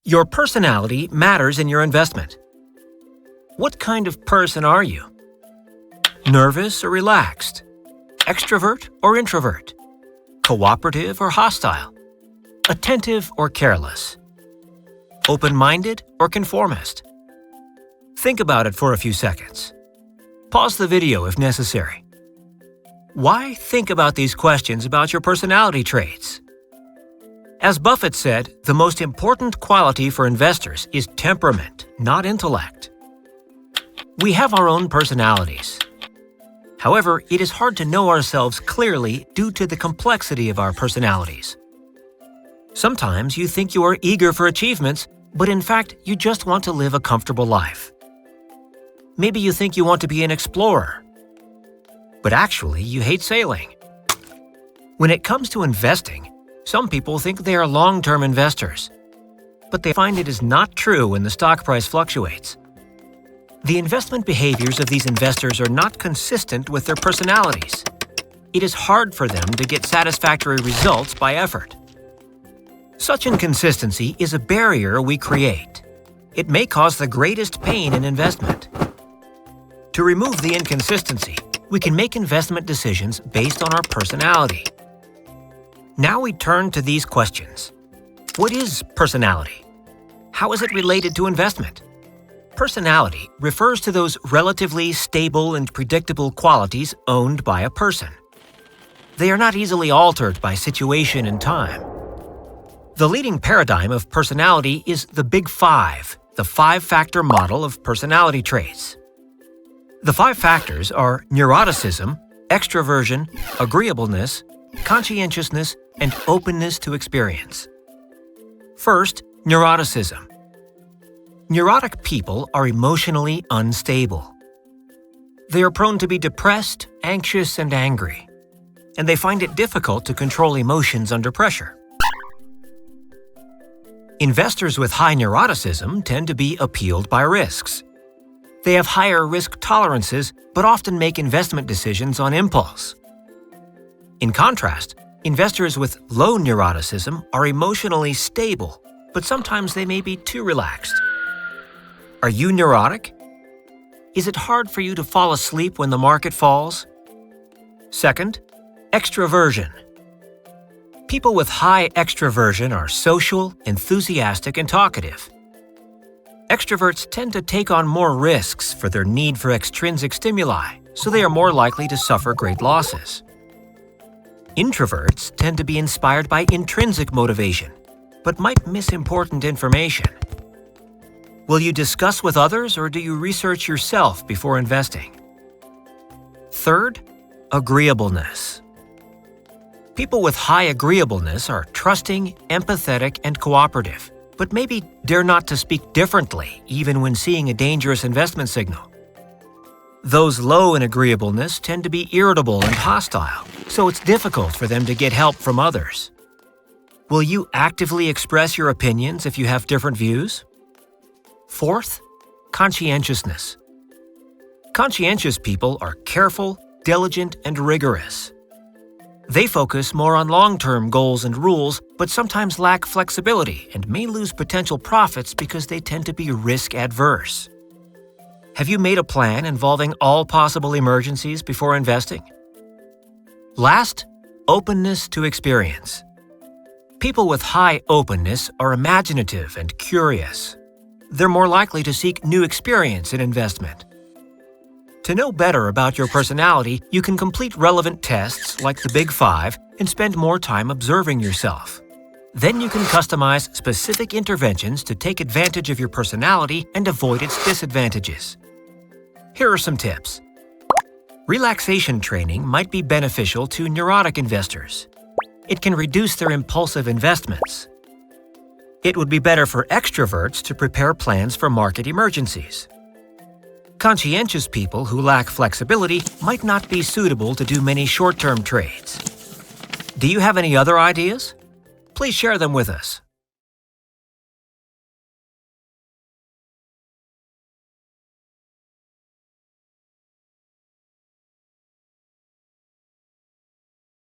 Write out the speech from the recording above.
Your personality matters in your investment. What kind of person are you? Nervous or relaxed? Extrovert or introvert? Cooperative or hostile? Attentive or careless? Open-minded or conformist? Think about it for a few seconds. Pause the video if necessary. Why think about these questions about your personality traits? As Buffett said, the most important quality for investors is temperament, not intellect. We have our own personalities. However, it is hard to know ourselves clearly due to the complexity of our personalities. Sometimes you think you are eager for achievements, but in fact, you just want to live a comfortable life. Maybe you think you want to be an explorer, but actually you hate sailing. When it comes to investing, some people think they are long-term investors, but they find it is not true when the stock price fluctuates. The investment behaviors of these investors are not consistent with their personalities. It is hard for them to get satisfactory results by effort. Such inconsistency is a barrier we create. It may cause the greatest pain in investment. To remove the inconsistency, we can make investment decisions based on our personality. Now we turn to these questions. What is personality? How is it related to investment? Personality refers to those relatively stable and predictable qualities owned by a person. They are not easily altered by situation and time. The leading paradigm of personality is the Big Five, the five-factor model of personality traits. The five factors are neuroticism, extroversion, agreeableness, conscientiousness, and openness to experience. First, neuroticism. Neurotic people are emotionally unstable. They are prone to be depressed, anxious, and angry, and they find it difficult to control emotions under pressure. Investors with high neuroticism tend to be appealed by risks. They have higher risk tolerances, but often make investment decisions on impulse. In contrast, investors with low neuroticism are emotionally stable, but sometimes they may be too relaxed. Are you neurotic? Is it hard for you to fall asleep when the market falls? Second, extroversion. People with high extroversion are social, enthusiastic, and talkative. Extroverts tend to take on more risks for their need for extrinsic stimuli, so they are more likely to suffer great losses. Introverts tend to be inspired by intrinsic motivation, but might miss important information. Will you discuss with others or do you research yourself before investing? Third, agreeableness. People with high agreeableness are trusting, empathetic, and cooperative, but maybe dare not to speak differently even when seeing a dangerous investment signal. Those low in agreeableness tend to be irritable and hostile, so it's difficult for them to get help from others. Will you actively express your opinions if you have different views? Fourth, conscientiousness. Conscientious people are careful, diligent, and rigorous. They focus more on long-term goals and rules, but sometimes lack flexibility and may lose potential profits because they tend to be risk-adverse. Have you made a plan involving all possible emergencies before investing? Last, openness to experience. People with high openness are imaginative and curious. They're more likely to seek new experience in investment. To know better about your personality, you can complete relevant tests like the Big Five and spend more time observing yourself. Then you can customize specific interventions to take advantage of your personality and avoid its disadvantages. Here are some tips. Relaxation training might be beneficial to neurotic investors. It can reduce their impulsive investments. It would be better for extroverts to prepare plans for market emergencies. Conscientious people who lack flexibility might not be suitable to do many short-term trades. Do you have any other ideas? Please share them with us.